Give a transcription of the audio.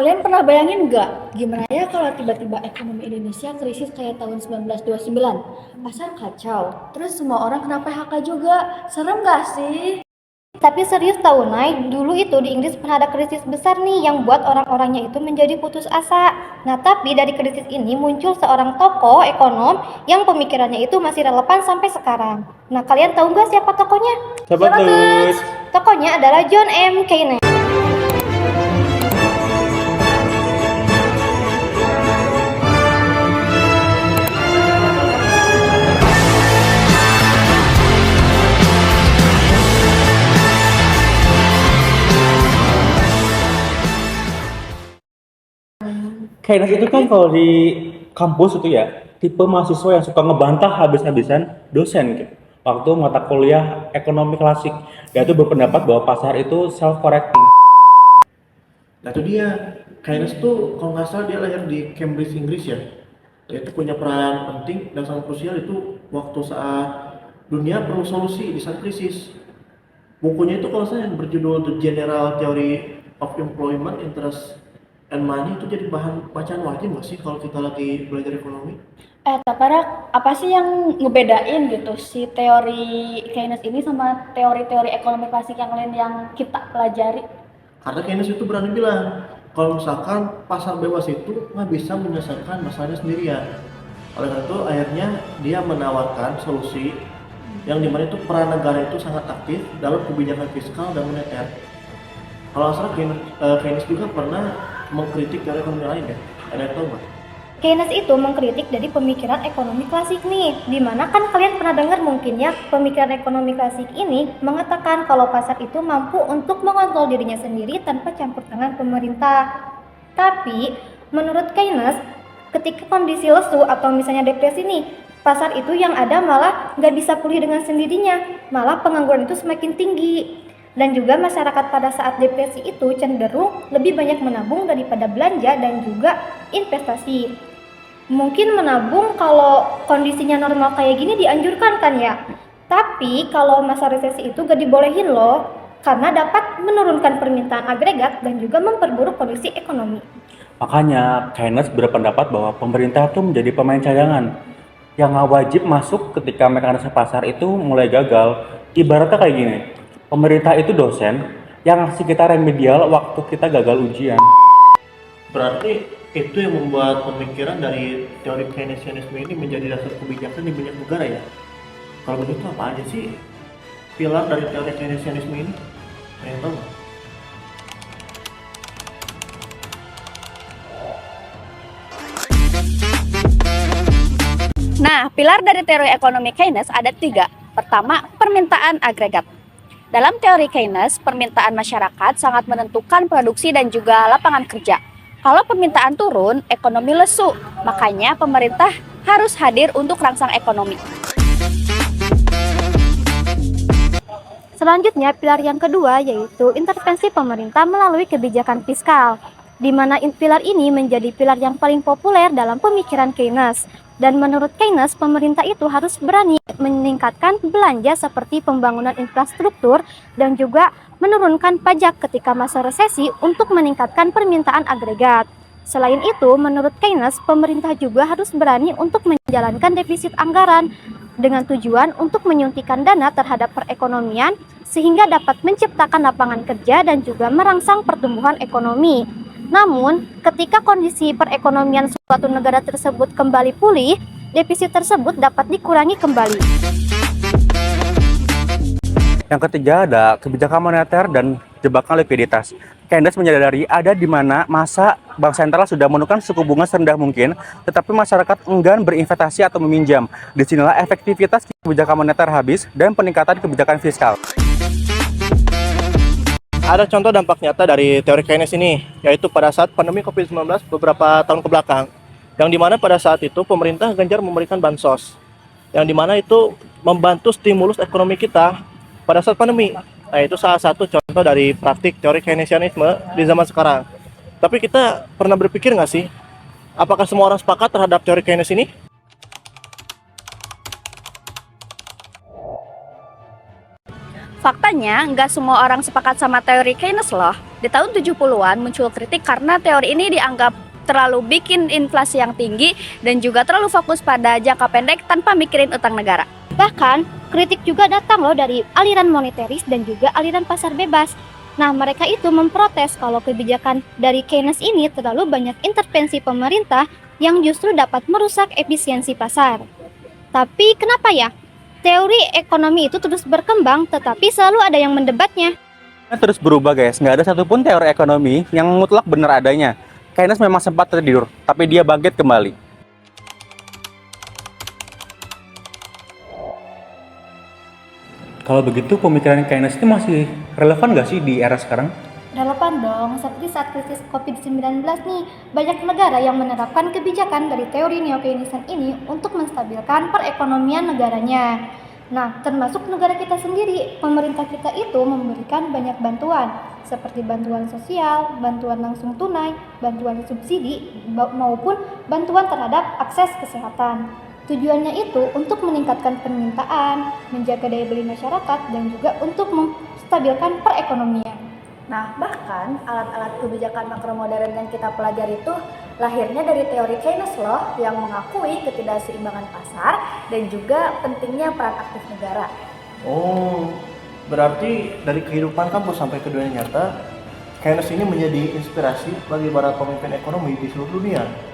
Kalian pernah bayangin nggak gimana ya kalau tiba-tiba ekonomi Indonesia krisis kayak tahun 1929? Pasar kacau, terus semua orang kena PHK juga. Serem nggak sih? Tapi serius tahu Nay, dulu itu di Inggris pernah ada krisis besar nih yang buat orang-orangnya itu menjadi putus asa. Nah tapi dari krisis ini muncul seorang tokoh ekonom yang pemikirannya itu masih relevan sampai sekarang. Nah kalian tahu nggak siapa tokohnya? Siapa tuh? Tokohnya adalah John M. Keynes. Kayaknya itu kan kalau di kampus itu ya, tipe mahasiswa yang suka ngebantah habis-habisan dosen gitu. Waktu mata kuliah ekonomi klasik, dia tuh berpendapat bahwa pasar itu self-correcting. Nah itu dia, Keynes tuh kalau nggak salah dia lahir di Cambridge, Inggris ya. Dia tuh punya peran penting dan sangat krusial itu waktu saat dunia perlu solusi di saat krisis. Bukunya itu kalau saya yang berjudul The General Theory of Employment, Interest and Money itu jadi bahan bacaan wajib nggak sih kalau kita lagi belajar ekonomi? Tapara, apa sih yang ngebedain gitu si teori Keynes ini sama teori-teori ekonomi klasik yang lain yang kita pelajari? Karena Keynes itu berani bilang kalau misalkan pasar bebas itu nggak bisa menyelesaikan masalahnya sendirian. Oleh karena itu akhirnya dia menawarkan solusi yang dimana itu peran negara itu sangat aktif dalam kebijakan fiskal dan moneter. Kalau nggak salah Keynes juga pernah mengkritik teori ekonomi lain ya. Ada yang tahu nggak? Keynes itu mengkritik dari pemikiran ekonomi klasik nih, dimana kan kalian pernah dengar mungkin ya, pemikiran ekonomi klasik ini mengatakan kalau pasar itu mampu untuk mengontrol dirinya sendiri tanpa campur tangan pemerintah. Tapi menurut Keynes, ketika kondisi lesu atau misalnya depresi nih, pasar itu yang ada malah nggak bisa pulih dengan sendirinya, malah pengangguran itu semakin tinggi. Dan juga masyarakat pada saat depresi itu cenderung lebih banyak menabung daripada belanja dan juga investasi. Mungkin menabung kalau kondisinya normal kayak gini dianjurkan kan ya. Tapi kalau masa resesi itu gak dibolehin loh, karena dapat menurunkan permintaan agregat dan juga memperburuk kondisi ekonomi. Makanya Keynes berpendapat bahwa pemerintah tuh menjadi pemain cadangan yang nggak wajib masuk ketika mekanisme pasar itu mulai gagal. Ibaratnya kayak gini, pemerintah itu dosen yang ngasih kita remedial waktu kita gagal ujian. Berarti itu yang membuat pemikiran dari teori Keynesianisme ini menjadi dasar kebijakan di banyak negara ya. Kalau begitu apa aja sih pilar dari teori Keynesianisme ini? Ada yang tahu nggak? Nah, pilar dari teori ekonomi Keynes ada 3. Pertama, permintaan agregat. Dalam teori Keynes, permintaan masyarakat sangat menentukan produksi dan juga lapangan kerja. Kalau permintaan turun, ekonomi lesu. Makanya pemerintah harus hadir untuk rangsang ekonomi. Selanjutnya, pilar yang kedua yaitu intervensi pemerintah melalui kebijakan fiskal, di mana pilar ini menjadi pilar yang paling populer dalam pemikiran Keynes. Dan menurut Keynes, pemerintah itu harus berani meningkatkan belanja seperti pembangunan infrastruktur dan juga menurunkan pajak ketika masa resesi untuk meningkatkan permintaan agregat. Selain itu, menurut Keynes, pemerintah juga harus berani untuk menjalankan defisit anggaran dengan tujuan untuk menyuntikkan dana terhadap perekonomian sehingga dapat menciptakan lapangan kerja dan juga merangsang pertumbuhan ekonomi. Namun, ketika kondisi perekonomian suatu negara tersebut kembali pulih, defisit tersebut dapat dikurangi kembali. Yang ketiga ada kebijakan moneter dan jebakan likuiditas. Keynes menyadari ada di mana masa bank sentral sudah menurunkan suku bunga serendah mungkin, tetapi masyarakat enggan berinvestasi atau meminjam. Disinilah efektivitas kebijakan moneter habis dan peningkatan kebijakan fiskal. Ada contoh dampak nyata dari teori Keynes ini, yaitu pada saat pandemi COVID-19 beberapa tahun ke belakang, yang dimana pada saat itu pemerintah gencar memberikan bansos, yang dimana itu membantu stimulus ekonomi kita pada saat pandemi. Nah itu salah satu contoh dari praktik teori Keynesianisme di zaman sekarang. Tapi kita pernah berpikir nggak sih, apakah semua orang sepakat terhadap teori Keynes ini? Faktanya, nggak semua orang sepakat sama teori Keynes loh. Di tahun 70-an muncul kritik karena teori ini dianggap terlalu bikin inflasi yang tinggi dan juga terlalu fokus pada jangka pendek tanpa mikirin utang negara. Bahkan, kritik juga datang loh dari aliran moneteris dan juga aliran pasar bebas. Nah, mereka itu memprotes kalau kebijakan dari Keynes ini terlalu banyak intervensi pemerintah yang justru dapat merusak efisiensi pasar. Tapi kenapa ya? Teori ekonomi itu terus berkembang, tetapi selalu ada yang mendebatnya. Terus berubah guys, nggak ada satupun teori ekonomi yang mutlak benar adanya. Keynes memang sempat tertidur, tapi dia bangkit kembali. Kalau begitu, pemikiran Keynes itu masih relevan nggak sih di era sekarang? Relevan dong, seperti saat krisis COVID-19 nih, banyak negara yang menerapkan kebijakan dari teori neo-Keynesian ini untuk menstabilkan perekonomian negaranya. Nah, termasuk negara kita sendiri, pemerintah kita itu memberikan banyak bantuan, seperti bantuan sosial, bantuan langsung tunai, bantuan subsidi, maupun bantuan terhadap akses kesehatan. Tujuannya itu untuk meningkatkan permintaan, menjaga daya beli masyarakat, dan juga untuk menstabilkan perekonomian. Nah, bahkan alat-alat kebijakan makro modern yang kita pelajari itu lahirnya dari teori Keynes loh, yang mengakui ketidakseimbangan pasar dan juga pentingnya peran aktif negara. Oh, berarti dari kehidupan kampus sampai ke dunia nyata, Keynes ini menjadi inspirasi bagi para pemimpin ekonomi di seluruh dunia.